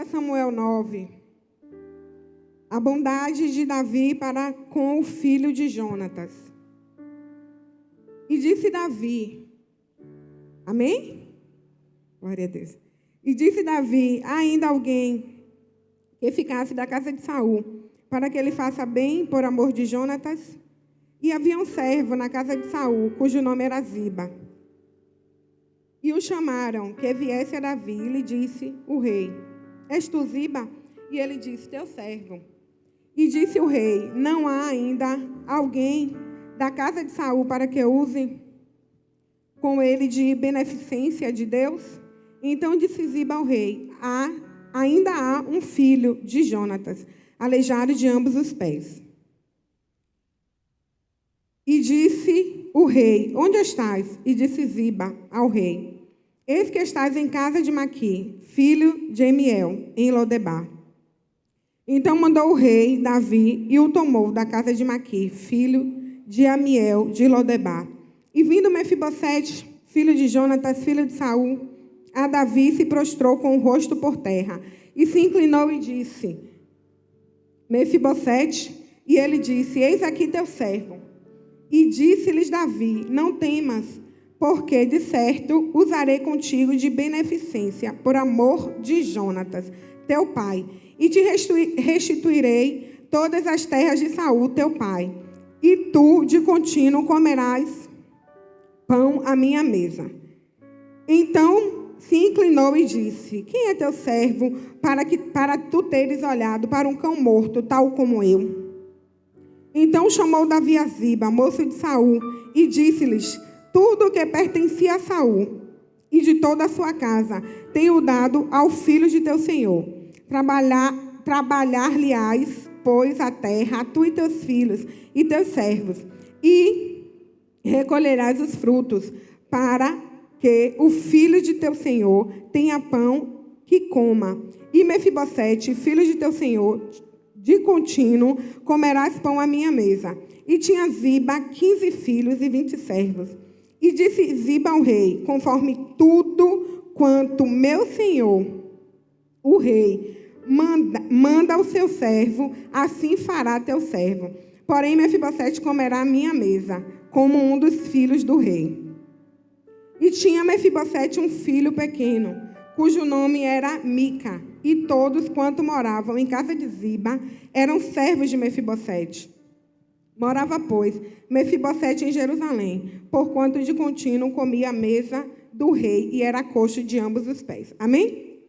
Samuel 9. A bondade de Davi para com o filho de Jonatas. E disse Davi, amém? Glória a Deus. E disse Davi, há ainda alguém que ficasse da casa de Saul, para que ele faça bem por amor de Jonatas? E havia um servo na casa de Saul, cujo nome era Ziba. E o chamaram, que viesse a Davi, e lhe disse o rei, és tu Ziba? E ele disse, teu servo. E disse o rei, não há ainda alguém da casa de Saul para que use com ele de beneficência de Deus? Então disse Ziba ao rei, ainda há um filho de Jonatas, aleijado de ambos os pés. E disse o rei, onde estás? E disse Ziba ao rei, eis que estás em casa de Maqui, filho de Amiel, em Lodebar. Então mandou o rei Davi e o tomou da casa de Maqui, filho de Amiel, de Lodebar. E vindo Mefibosete, filho de Jonatas, filho de Saul, a Davi se prostrou com o rosto por terra, e se inclinou e disse, Mefibosete, e ele disse, eis aqui teu servo. E disse-lhes Davi, não temas, porque de certo usarei contigo de beneficência, por amor de Jonatas, teu pai, e te restituirei todas as terras de Saul, teu pai, e tu de contínuo comerás pão à minha mesa. Então se inclinou e disse, quem é teu servo para tu teres olhado para um cão morto, tal como eu? Então chamou Davi a Ziba, moço de Saul, e disse-lhes, tudo o que pertencia a Saul e de toda a sua casa tenho dado ao filho de teu senhor. Trabalhar-lhe-ás, pois, a terra, tu e teus filhos e teus servos, e recolherás os frutos, para que o filho de teu senhor tenha pão que coma. E Mefibosete, filho de teu senhor, de contínuo comerás pão à minha mesa. E tinha Ziba 15 filhos e 20 servos. E disse Ziba ao rei, conforme tudo quanto meu senhor, o rei, manda ao seu servo, assim fará teu servo. Porém, Mefibosete comerá à minha mesa, como um dos filhos do rei. E tinha Mefibosete um filho pequeno, cujo nome era Mica, e todos quanto moravam em casa de Ziba eram servos de Mefibosete. Morava, pois, Mefibosete em Jerusalém, porquanto de contínuo comia à mesa do rei, e era coxo de ambos os pés. Amém?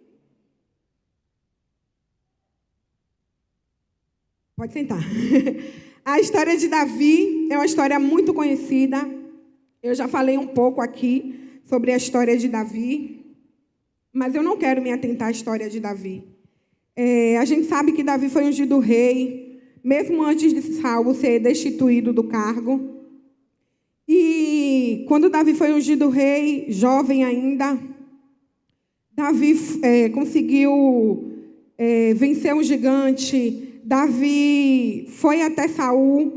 Pode sentar. A história de Davi é uma história muito conhecida. Eu já falei um pouco aqui sobre a história de Davi, mas eu não quero me atentar à história de Davi. A gente sabe que Davi foi ungido rei, mesmo antes de Saul ser destituído do cargo. E quando Davi foi ungido rei, jovem ainda, Davi conseguiu vencer um gigante. Davi foi até Saul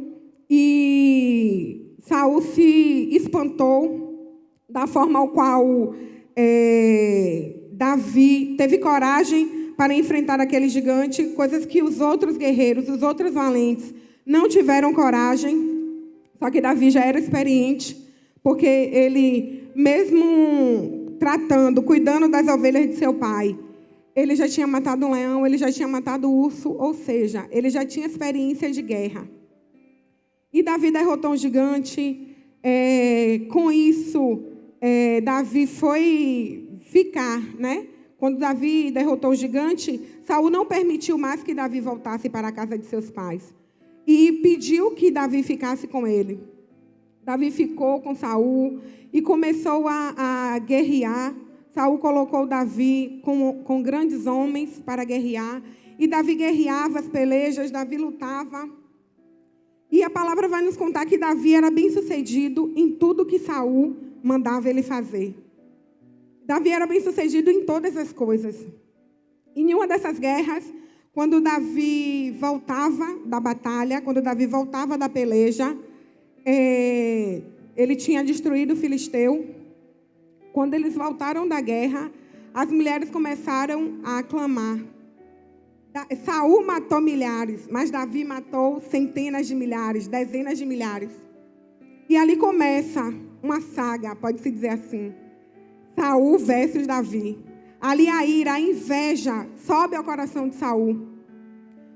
e Saul se espantou da forma ao qual Davi teve coragem para enfrentar aquele gigante, coisas que os outros guerreiros, os outros valentes, não tiveram coragem. Só que Davi já era experiente, porque ele, mesmo cuidando das ovelhas de seu pai, ele já tinha matado um leão, ele já tinha matado um urso, ou seja, ele já tinha experiência de guerra. E Davi derrotou um gigante. Com isso, Davi foi ficar, né? Quando Davi derrotou o gigante, Saul não permitiu mais que Davi voltasse para a casa de seus pais. E pediu que Davi ficasse com ele. Davi ficou com Saul e começou a guerrear. Saul colocou Davi com grandes homens para guerrear. E Davi guerreava as pelejas, Davi lutava. E a palavra vai nos contar que Davi era bem sucedido em tudo que Saul mandava ele fazer. Davi era bem sucedido em todas as coisas. Em nenhuma dessas guerras, quando Davi voltava da batalha, quando Davi voltava da peleja, ele tinha destruído o filisteu. Quando eles voltaram da guerra, as mulheres começaram a clamar Saul matou milhares, mas Davi matou centenas de milhares, dezenas de milhares. E ali começa uma saga, pode-se dizer assim. Saul versus Davi. Ali a ira, a inveja sobe ao coração de Saul.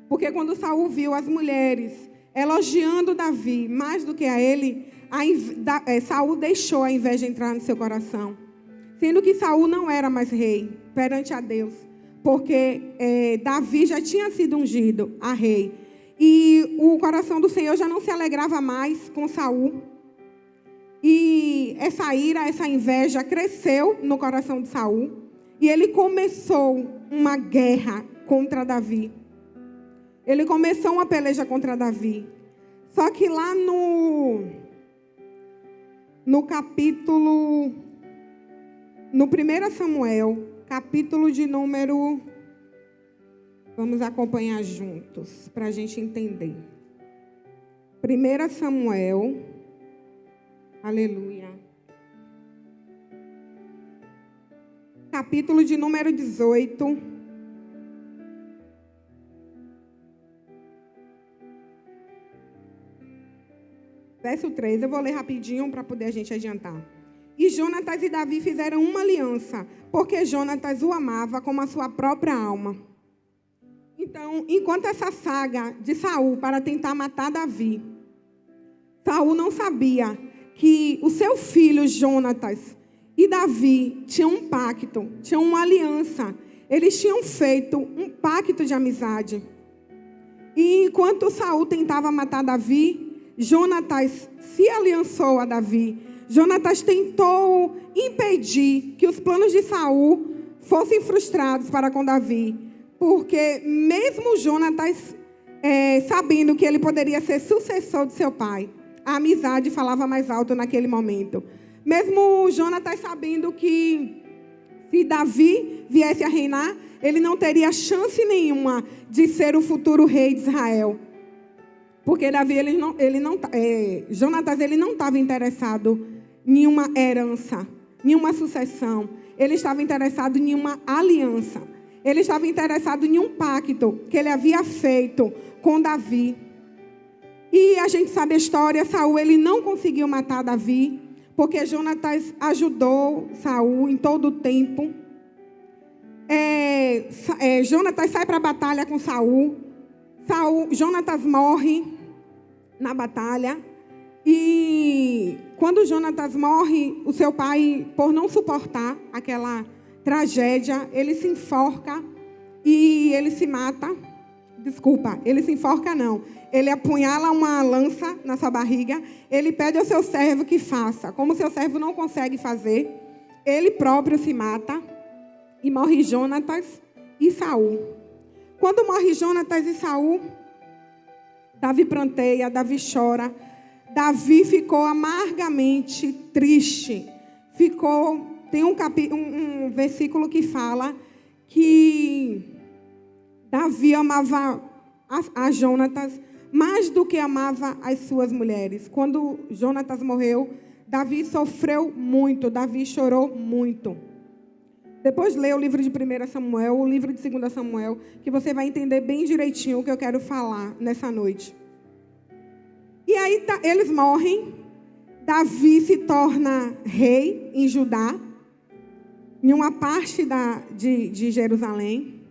Porque quando Saul viu as mulheres elogiando Davi mais do que a ele, Saul deixou a inveja entrar no seu coração. Sendo que Saul não era mais rei perante a Deus. Porque Davi já tinha sido ungido a rei. E o coração do Senhor já não se alegrava mais com Saul. E essa ira, essa inveja cresceu no coração de Saul. E ele começou uma guerra contra Davi. Ele começou uma peleja contra Davi. Só que lá no capítulo... No 1 Samuel, capítulo de número... Vamos acompanhar juntos, para a gente entender. 1 Samuel... Aleluia. Capítulo de número 18. Verso 3. Eu vou ler rapidinho para poder a gente adiantar. E Jonatas e Davi fizeram uma aliança, porque Jonatas o amava como a sua própria alma. Então, enquanto essa saga de Saul para tentar matar Davi, Saul não sabia que o seu filho Jonatas e Davi tinham um pacto, tinham uma aliança. Eles tinham feito um pacto de amizade. E enquanto Saul tentava matar Davi, Jonatas se aliançou a Davi. Jonatas tentou impedir que os planos de Saul fossem frustrados para com Davi. Porque mesmo Jonatas, sabendo que ele poderia ser sucessor de seu pai, a amizade falava mais alto naquele momento. Mesmo Jonatas sabendo que se Davi viesse a reinar, ele não teria chance nenhuma de ser o futuro rei de Israel. Porque Jonatas não estava interessado em uma herança, em uma sucessão. Ele estava interessado em uma aliança. Ele estava interessado em um pacto que ele havia feito com Davi. E a gente sabe a história, Saul ele não conseguiu matar Davi, porque Jonatas ajudou Saul em todo o tempo. Jonatas sai para a batalha com Saul. Jonatas morre na batalha. E quando Jonatas morre, o seu pai, por não suportar aquela tragédia, ele se enforca e ele se mata. Desculpa, ele se enforca não. Ele apunhala uma lança na sua barriga. Ele pede ao seu servo que faça. Como seu servo não consegue fazer, ele próprio se mata. E morre Jonatas e Saul. Quando morre Jonatas e Saul, Davi pranteia, Davi chora. Davi ficou amargamente triste. Tem um versículo que fala que Davi amava a Jonatas mais do que amava as suas mulheres. Quando Jonatas morreu, Davi sofreu muito, Davi chorou muito. Depois lê o livro de 1 Samuel, o livro de 2 Samuel, que você vai entender bem direitinho o que eu quero falar nessa noite. E aí eles morrem, Davi se torna rei em Judá, em uma parte de Jerusalém.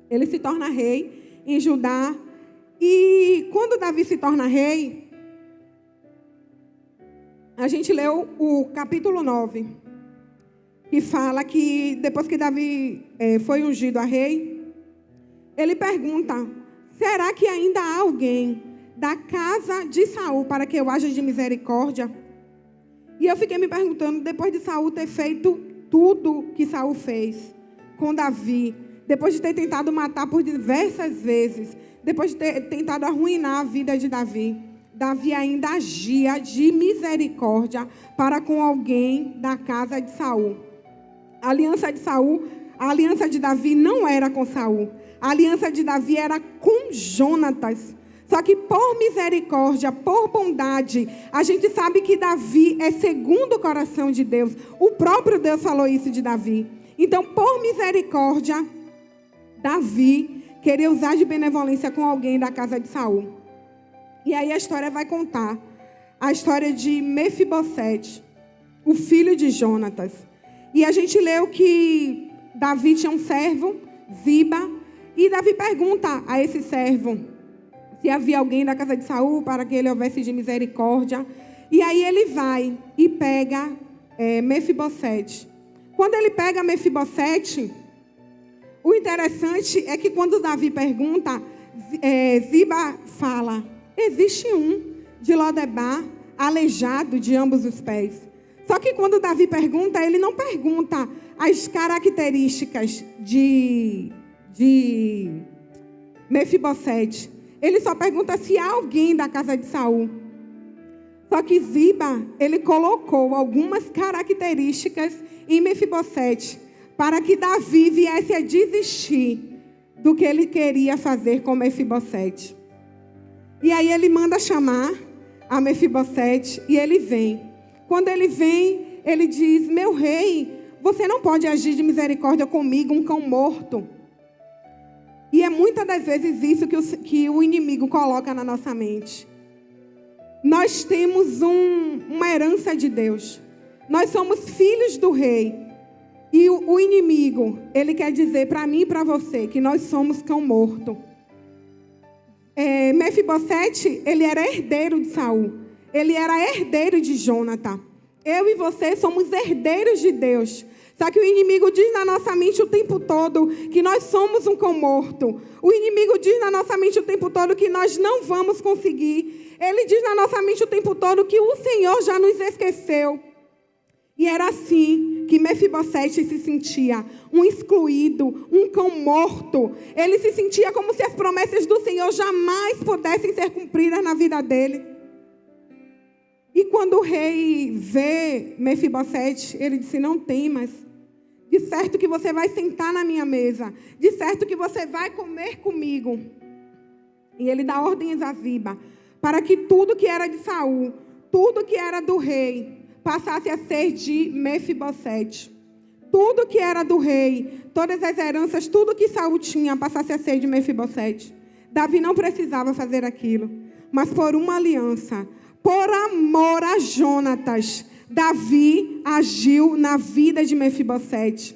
Ele se torna rei em Judá. E quando Davi se torna rei, a gente leu o capítulo 9, que fala que depois que Davi foi ungido a rei, ele pergunta: será que ainda há alguém da casa de Saul para que eu haja de misericórdia? E eu fiquei me perguntando, depois de Saul ter feito tudo que Saul fez com Davi, depois de ter tentado matar por diversas vezes, depois de ter tentado arruinar a vida de Davi, Davi ainda agia de misericórdia para com alguém da casa de Saul. A aliança de Davi não era com Saul. A aliança de Davi era com Jonatas. Só que por misericórdia, por bondade, a gente sabe que Davi é segundo o coração de Deus. O próprio Deus falou isso de Davi. Então, por misericórdia, Davi queria usar de benevolência com alguém da casa de Saul. E aí a história vai contar a história de Mefibosete, o filho de Jonatas. E a gente leu que Davi tinha um servo, Ziba, e Davi pergunta a esse servo se havia alguém da casa de Saul para que ele houvesse de misericórdia. E aí ele vai e pega Mefibosete. Quando ele pega Mefibosete, o interessante é que quando Davi pergunta, Ziba fala: existe um de Lodebar, aleijado de ambos os pés. Só que quando Davi pergunta, ele não pergunta as características de Mefibosete. Ele só pergunta se há alguém da casa de Saul. Só que Ziba, ele colocou algumas características em Mefibosete para que Davi viesse a desistir do que ele queria fazer com Mefibosete. E aí ele manda chamar a Mefibosete e ele vem. Quando ele vem, ele diz: meu rei, você não pode agir de misericórdia comigo, um cão morto. E é muitas das vezes isso que o inimigo coloca na nossa mente. Nós temos uma herança de Deus. Nós somos filhos do rei. E o inimigo, ele quer dizer para mim e para você que nós somos cão morto. Mefibosete, ele era herdeiro de Saul. Ele era herdeiro de Jonatã. Eu e você somos herdeiros de Deus. Só que o inimigo diz na nossa mente o tempo todo que nós somos um cão morto. O inimigo diz na nossa mente o tempo todo que nós não vamos conseguir. Ele diz na nossa mente o tempo todo que o Senhor já nos esqueceu. E era assim que Mefibosete se sentia, um excluído, um cão morto. Ele se sentia como se as promessas do Senhor jamais pudessem ser cumpridas na vida dele. E quando o rei vê Mefibosete, ele disse: não temas. De certo que você vai sentar na minha mesa. De certo que você vai comer comigo. E ele dá ordens a Ziba para que tudo que era de Saul, tudo que era do rei, passasse a ser de Mefibosete. Tudo que era do rei, todas as heranças, tudo que Saul tinha, passasse a ser de Mefibosete. Davi não precisava fazer aquilo, mas por uma aliança, por amor a Jonatas, Davi agiu na vida de Mefibosete.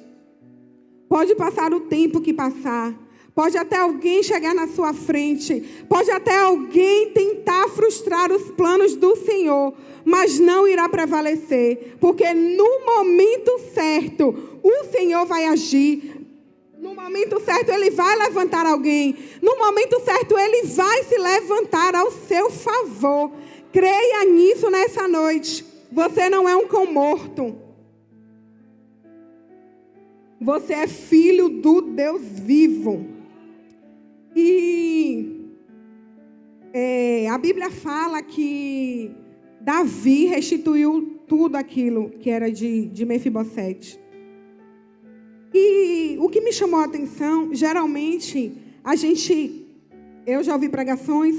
Pode passar o tempo que passar. Pode até alguém chegar na sua frente. Pode até alguém tentar frustrar os planos do Senhor. Mas não irá prevalecer. Porque no momento certo, o Senhor vai agir. No momento certo, Ele vai levantar alguém. No momento certo, Ele vai se levantar ao seu favor. Creia nisso nessa noite. Você não é um cão morto. Você é filho do Deus vivo. E a Bíblia fala que Davi restituiu tudo aquilo que era de Mefibosete. E o que me chamou a atenção, geralmente, eu já ouvi pregações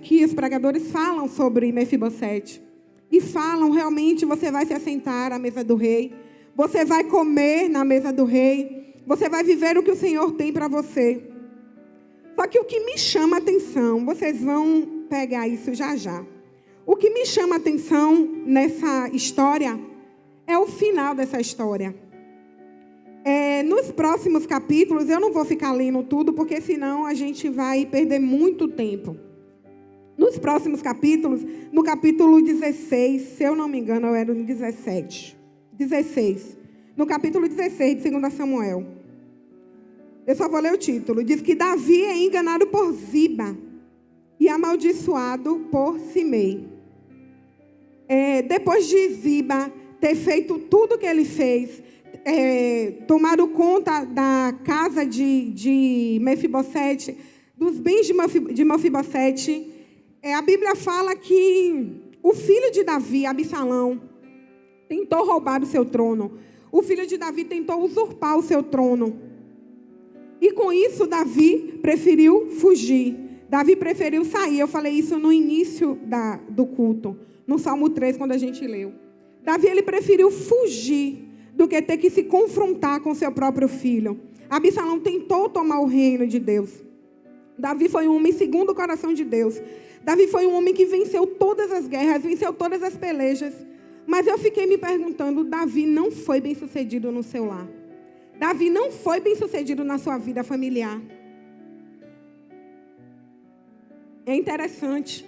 que os pregadores falam sobre Mefibosete. E falam, realmente, você vai se assentar à mesa do rei. Você vai comer na mesa do rei. Você vai viver o que o Senhor tem para você. Só que o que me chama a atenção, vocês vão pegar isso já já. O que me chama a atenção nessa história é o final dessa história. Nos próximos capítulos, eu não vou ficar lendo tudo, porque senão a gente vai perder muito tempo. Nos próximos capítulos, no capítulo 16, se eu não me engano, eu era no 17. 16. No capítulo 16 de 2 Samuel. Eu só vou ler o título. Diz que Davi é enganado por Ziba e amaldiçoado por Simei. Depois de Ziba ter feito tudo o que ele fez, tomado conta da casa de Mefibosete, dos bens de Mefibosete, a Bíblia fala que o filho de Davi, Absalão, tentou roubar o seu trono. O filho de Davi tentou usurpar o seu trono. E com isso, Davi preferiu fugir. Davi preferiu sair. Eu falei isso no início do culto, no Salmo 3, quando a gente leu. Davi, ele preferiu fugir do que ter que se confrontar com seu próprio filho. Absalão tentou tomar o reino de Deus. Davi foi um homem segundo o coração de Deus. Davi foi um homem que venceu todas as guerras, venceu todas as pelejas. Mas eu fiquei me perguntando, Davi não foi bem sucedido no seu lar. Davi não foi bem sucedido na sua vida familiar. É interessante,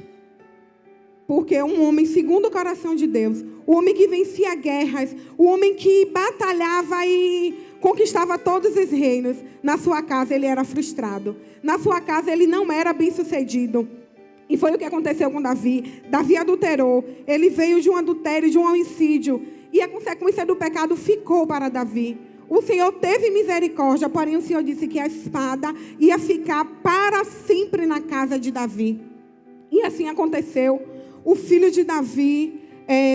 porque um homem segundo o coração de Deus, o homem que vencia guerras, o homem que batalhava e conquistava todos os reinos, na sua casa ele era frustrado. Na sua casa ele não era bem sucedido. E foi o que aconteceu com Davi. Davi adulterou. Ele veio de um adultério, de um homicídio. E a consequência do pecado ficou para Davi. O Senhor teve misericórdia, porém o Senhor disse que a espada ia ficar para sempre na casa de Davi. E assim aconteceu. O filho de Davi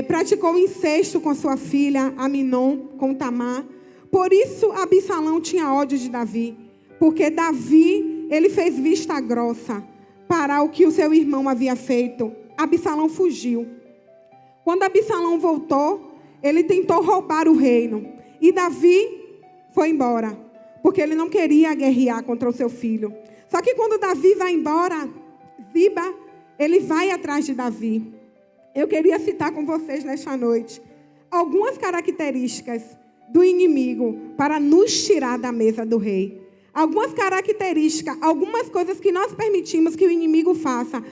praticou incesto com sua filha, Aminon, com Tamar. Por isso, Absalão tinha ódio de Davi. Porque Davi, ele fez vista grossa para o que o seu irmão havia feito. Absalão fugiu. Quando Absalão voltou, ele tentou roubar o reino. E Davi foi embora, porque ele não queria guerrear contra o seu filho. Só que quando Davi vai embora, Ziba, ele vai atrás de Davi. Eu queria citar com vocês nesta noite algumas características do inimigo para nos tirar da mesa do rei. Algumas características, algumas coisas que nós permitimos que o inimigo faça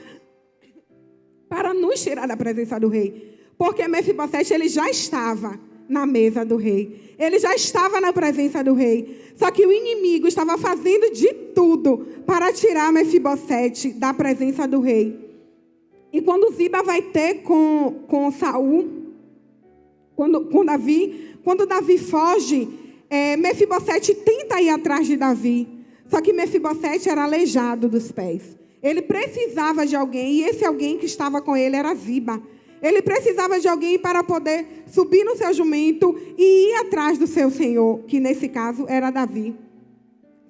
para nos tirar da presença do rei. Porque Mefibosete, ele já estava na mesa do rei. Ele já estava na presença do rei. Só que o inimigo estava fazendo de tudo para tirar Mefibosete da presença do rei. E quando Ziba vai ter com Saul, quando Davi foge, Mefibosete tenta ir atrás de Davi. Só que Mefibosete era aleijado dos pés. Ele precisava de alguém, e esse alguém que estava com ele era Ziba. Ele precisava de alguém para poder subir no seu jumento e ir atrás do seu senhor, que nesse caso era Davi.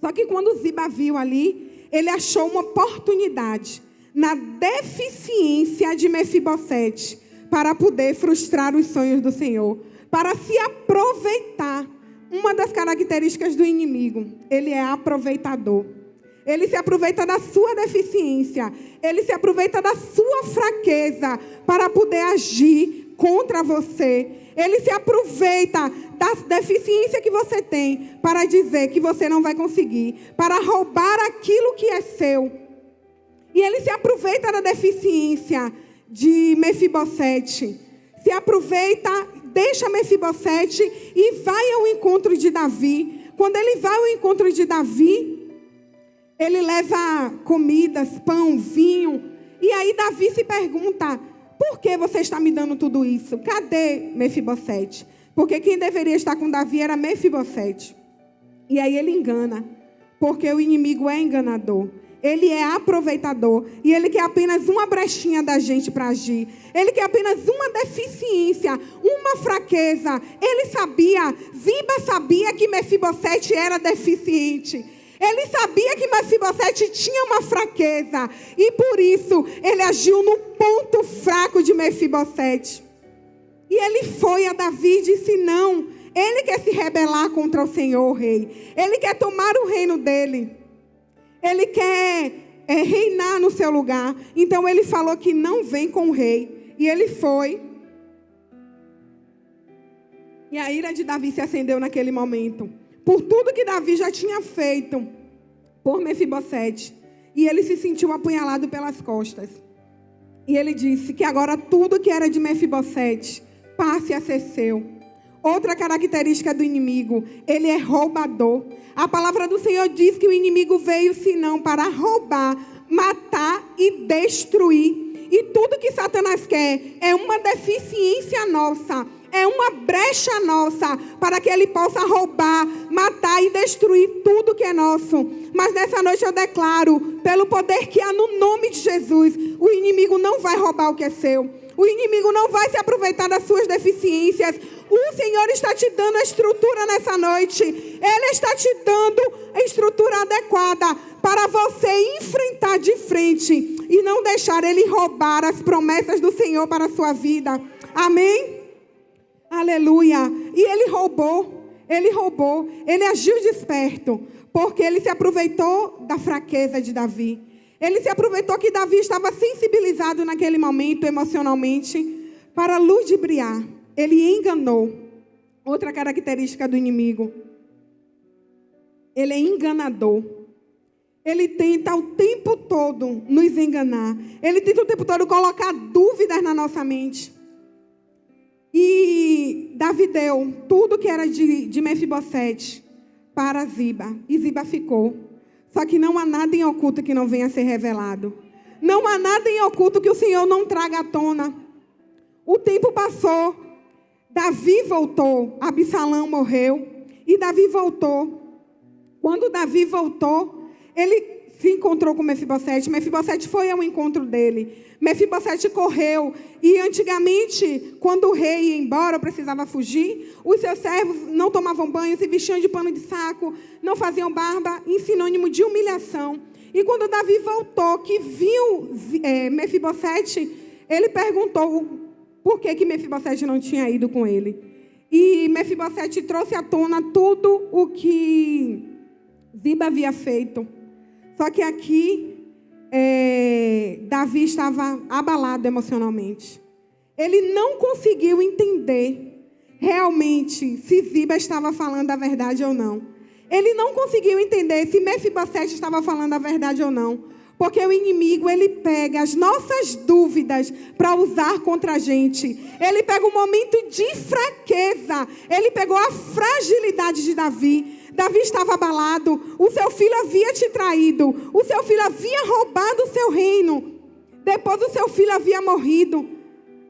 Só que quando Ziba viu ali, ele achou uma oportunidade na deficiência de Mefibosete para poder frustrar os sonhos do Senhor, para se aproveitar. Uma das características do inimigo, ele é aproveitador. Ele se aproveita da sua deficiência. Ele se aproveita da sua fraqueza para poder agir contra você. Ele se aproveita da deficiência que você tem para dizer que você não vai conseguir, para roubar aquilo que é seu. E ele se aproveita da deficiência de Mefibosete. Se aproveita, deixa Mefibosete e vai ao encontro de Davi. Quando ele vai ao encontro de Davi, ele leva comidas, pão, vinho. E aí Davi se pergunta, por que você está me dando tudo isso? Cadê Mefibosete? Porque quem deveria estar com Davi era Mefibosete. E aí ele engana, porque o inimigo é enganador. Ele é aproveitador. E ele quer apenas uma brechinha da gente para agir. Ele quer apenas uma deficiência, uma fraqueza. Ele sabia, Ziba sabia que Mefibosete era deficiente. Ele sabia que Mefibosete tinha uma fraqueza. E por isso, ele agiu no ponto fraco de Mefibosete. E ele foi a Davi e disse, não. Ele quer se rebelar contra o Senhor, o rei. Ele quer tomar o reino dele. Ele quer reinar no seu lugar. Então ele falou que não vem com o rei. E ele foi. E a ira de Davi se acendeu naquele momento. Por tudo que Davi já tinha feito por Mefibosete. E ele se sentiu apunhalado pelas costas. E ele disse que agora tudo que era de Mefibosete passe a ser seu. Outra característica do inimigo, ele é roubador. A palavra do Senhor diz que o inimigo veio senão para roubar, matar e destruir. E tudo que Satanás quer é uma deficiência nossa, é uma brecha nossa para que ele possa roubar, matar e destruir tudo que é nosso. Mas nessa noite eu declaro, pelo poder que há no nome de Jesus, o inimigo não vai roubar o que é seu. O inimigo não vai se aproveitar das suas deficiências. O Senhor está te dando a estrutura nessa noite. Ele está te dando a estrutura adequada para você enfrentar de frente e não deixar ele roubar as promessas do Senhor para a sua vida. Amém? Aleluia. E ele roubou, ele agiu desperto. Porque ele se aproveitou da fraqueza de Davi. Ele se aproveitou que Davi estava sensibilizado naquele momento, emocionalmente, para ludibriar. Ele enganou. Outra característica do inimigo. Ele é enganador. Ele tenta o tempo todo nos enganar. Ele tenta o tempo todo colocar dúvidas na nossa mente. E Davi deu tudo que era de Mefibosete para Ziba. E Ziba ficou. Só que não há nada em oculto que não venha a ser revelado. Não há nada em oculto que o Senhor não traga à tona. O tempo passou. Davi voltou. Absalão morreu. E Davi voltou. Quando Davi voltou, ele se encontrou com Mefibosete. Mefibosete foi ao encontro dele. Mefibosete correu. E antigamente, quando o rei ia embora, precisava fugir, os seus servos não tomavam banho, se vestiam de pano de saco, não faziam barba, em sinônimo de humilhação. E quando Davi voltou, que viu Mefibosete, ele perguntou por que Mefibosete não tinha ido com ele. E Mefibosete trouxe à tona tudo o que Ziba havia feito. Só que aqui, Davi estava abalado emocionalmente. Ele não conseguiu entender realmente se Ziba estava falando a verdade ou não. Ele não conseguiu entender se Mefibosete estava falando a verdade ou não. Porque o inimigo, ele pega as nossas dúvidas para usar contra a gente. Ele pega um momento de fraqueza. Ele pegou a fragilidade de Davi. Davi estava abalado. O seu filho havia te traído. O seu filho havia roubado o seu reino. Depois o seu filho havia morrido.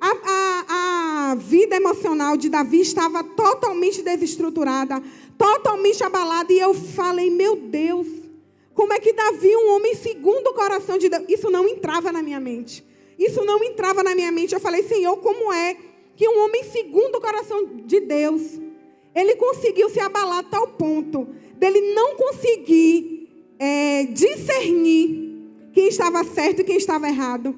A vida emocional de Davi estava totalmente desestruturada. Totalmente abalada. E eu falei, meu Deus. Como é que Davi, um homem segundo o coração de Deus... Isso não entrava na minha mente. Isso não entrava na minha mente. Eu falei, Senhor, como é que um homem segundo o coração de Deus... Ele conseguiu se abalar a tal ponto dele não conseguir discernir quem estava certo e quem estava errado.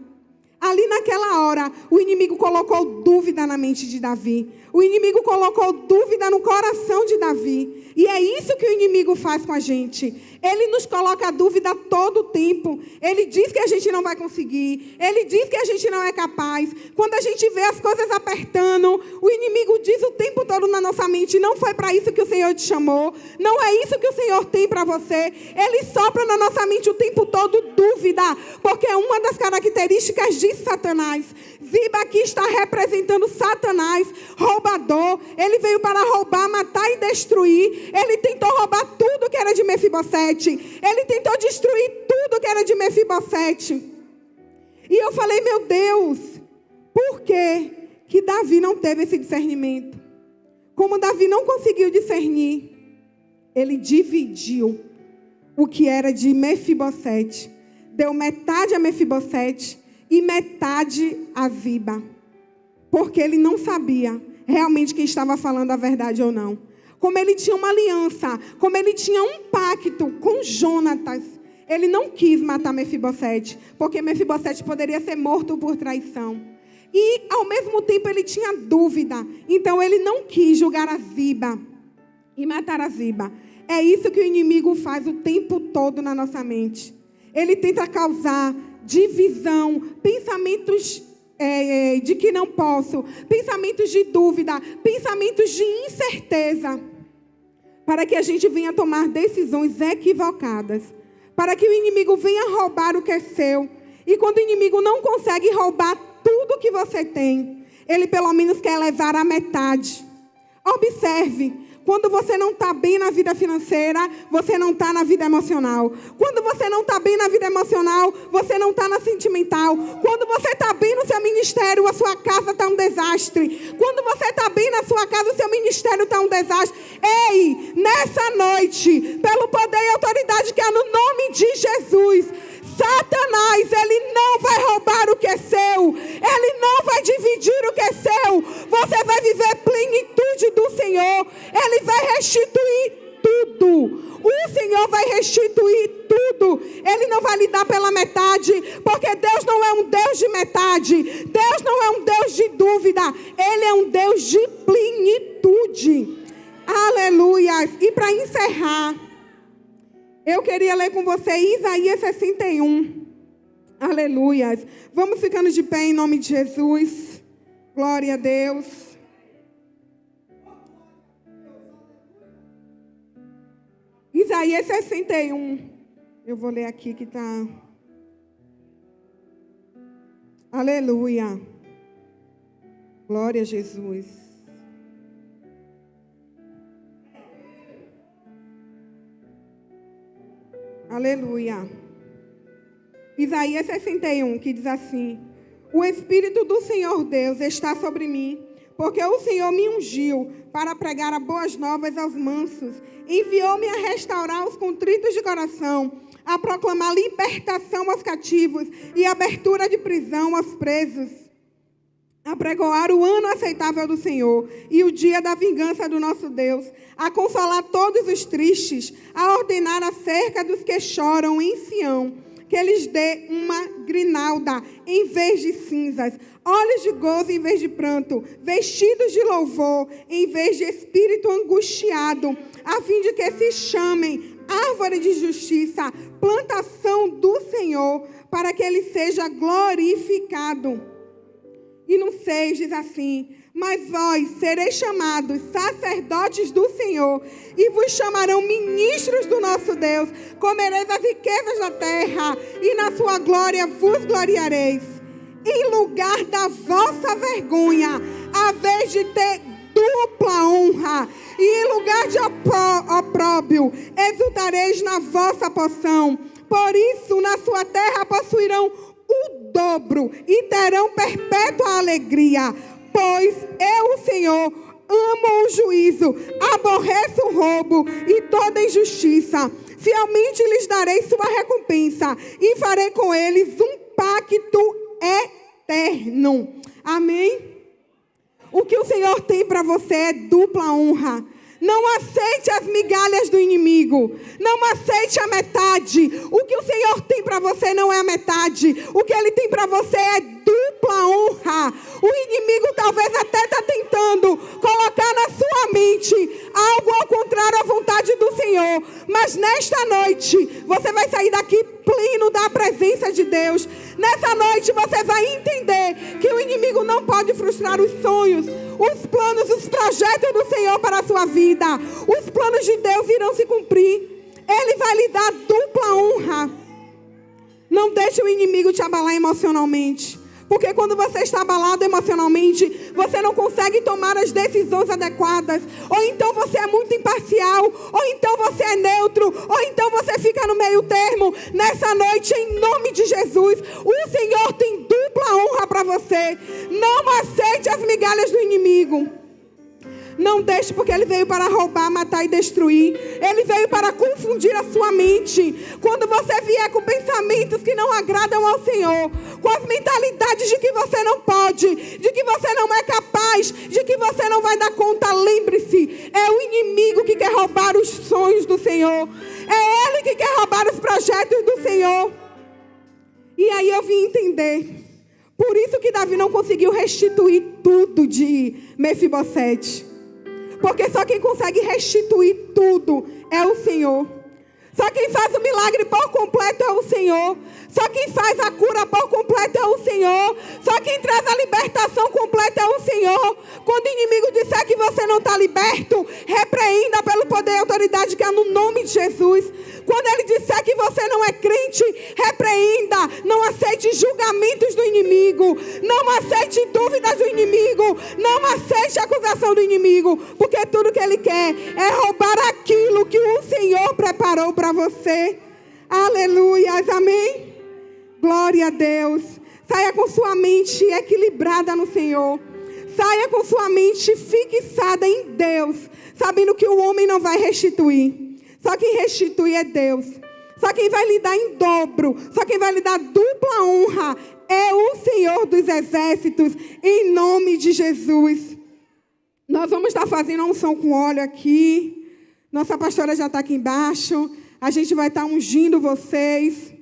Ali naquela hora, o inimigo colocou dúvida na mente de Davi. O inimigo colocou dúvida no coração de Davi. E é isso que o inimigo faz com a gente. Ele nos coloca a dúvida todo o tempo. Ele diz que a gente não vai conseguir. Ele diz que a gente não é capaz. Quando a gente vê as coisas apertando, o inimigo diz o tempo todo na nossa mente, não foi para isso que o Senhor te chamou. Não é isso que o Senhor tem para você. Ele sopra na nossa mente o tempo todo dúvida. Porque é uma das características de Satanás. Ziba aqui está representando Satanás, roubador. Ele veio para roubar, matar e destruir. Ele tentou roubar tudo que era de Mefibosete. Ele tentou destruir tudo que era de Mefibosete. E eu falei, meu Deus, por que Davi não teve esse discernimento? Como Davi não conseguiu discernir, ele dividiu o que era de Mefibosete. Deu metade a Mefibosete e metade a Ziba. Porque ele não sabia realmente quem estava falando a verdade ou não. Como ele tinha uma aliança, como ele tinha um pacto com Jonatas, ele não quis matar Mefibosete, porque Mefibosete poderia ser morto por traição. E, ao mesmo tempo, ele tinha dúvida. Então, ele não quis julgar a Ziba e matar a Ziba. É isso que o inimigo faz o tempo todo na nossa mente. Ele tenta causar divisão, pensamentos de que não posso, pensamentos de dúvida, pensamentos de incerteza, para que a gente venha tomar decisões equivocadas, para que o inimigo venha roubar o que é seu. E quando o inimigo não consegue roubar tudo que você tem, ele pelo menos quer levar a metade. Observe. Quando você não está bem na vida financeira, você não está na vida emocional. Quando você não está bem na vida emocional, você não está na sentimental. Quando você está bem no seu ministério, a sua casa está um desastre. Quando você está bem na sua casa, o seu ministério está um desastre. Ei, nessa noite, pelo poder e autoridade que há no nome de Jesus, Satanás, ele não vai roubar o que é seu. Ele não vai dividir o que é seu. Você vai viver plenitude do Senhor. Ele vai restituir tudo. O Senhor vai restituir tudo. Ele não vai lhe dar pela metade, porque Deus não é um Deus de metade. Deus não é um Deus de dúvida. Ele é um Deus de plenitude. Aleluia. E para encerrar, Eu queria ler com você Isaías 61. Aleluias. Vamos ficando de pé em nome de Jesus. Glória a Deus. Isaías 61. Eu vou ler aqui que está. Aleluia. Glória a Jesus. Aleluia. Isaías 61, que diz assim: o Espírito do Senhor Deus está sobre mim, porque o Senhor me ungiu para pregar as boas novas aos mansos, enviou-me a restaurar os contritos de coração, a proclamar libertação aos cativos e abertura de prisão aos presos, a pregoar o ano aceitável do Senhor e o dia da vingança do nosso Deus, a consolar todos os tristes, a ordenar acerca dos que choram em Sião, que eles dê uma grinalda em vez de cinzas, olhos de gozo em vez de pranto, vestidos de louvor em vez de espírito angustiado, a fim de que se chamem árvore de justiça, plantação do Senhor, para que ele seja glorificado. E no 6 diz assim: mas vós sereis chamados sacerdotes do Senhor, e vos chamarão ministros do nosso Deus. Comereis as riquezas da terra, e na sua glória vos gloriareis. Em lugar da vossa vergonha, a vez de ter dupla honra, e em lugar de opróbrio, exultareis na vossa porção. Por isso, na sua terra possuirão o dobro, e terão perpétua alegria. Pois eu, o Senhor, amo o juízo, aborreço o roubo e toda injustiça. Fielmente lhes darei sua recompensa e farei com eles um pacto eterno. Amém? O que o Senhor tem para você é dupla honra. Não aceite as migalhas do inimigo. Não aceite a metade. O que o Senhor tem para você não é a metade. O que Ele tem para você é dupla honra. O inimigo talvez até está tentando colocar na sua mente algo ao contrário à vontade do Senhor. Mas nesta noite, você vai sair daqui pleno da presença de Deus. Nessa noite você vai entender que o inimigo não pode frustrar os sonhos, os planos, os projetos do Senhor para a sua vida. Os planos de Deus irão se cumprir. Ele vai lhe dar dupla honra. Não deixe o inimigo te abalar emocionalmente. Porque quando você está abalado emocionalmente, você não consegue tomar as decisões adequadas. Ou então você é muito imparcial. Ou então você é neutro. Ou então você fica no meio termo. Nessa noite, em nome de Jesus, o Senhor tem dupla honra para você. Não aceite as migalhas do inimigo. Não deixe, porque ele veio para roubar, matar e destruir. Ele veio para confundir a sua mente. Quando você vier com pensamentos que não agradam ao Senhor, com as mentalidades de que você não pode, de que você não é capaz, de que você não vai dar conta, lembre-se, é o inimigo que quer roubar os sonhos do Senhor. É ele que quer roubar os projetos do Senhor. E aí eu vim entender. Por isso que Davi não conseguiu restituir tudo de Mefibosete. Porque só quem consegue restituir tudo é o Senhor. Só quem faz o milagre por completo é o Senhor. Só quem faz a cura por completo é o Senhor. Só quem traz a libertação completa é o Senhor. Quando o inimigo disser que você não está liberto, repreenda pelo poder e autoridade que há no nome de Jesus. Quando ele disser que você não é crente, repreenda. Não aceite julgamentos do inimigo. Não aceite dúvidas do inimigo. Não aceite a acusação do inimigo. Porque tudo que ele quer é roubar aquilo que o Senhor preparou para você. Aleluia, amém? Glória a Deus. Saia com sua mente equilibrada no Senhor. Saia com sua mente fixada em Deus, sabendo que o homem não vai restituir. Só quem restitui é Deus. Só quem vai lhe dar em dobro, só quem vai lhe dar dupla honra é o Senhor dos exércitos, em nome de Jesus. Nós vamos estar fazendo a unção com óleo aqui. Nossa pastora já está aqui embaixo. A gente vai estar ungindo vocês.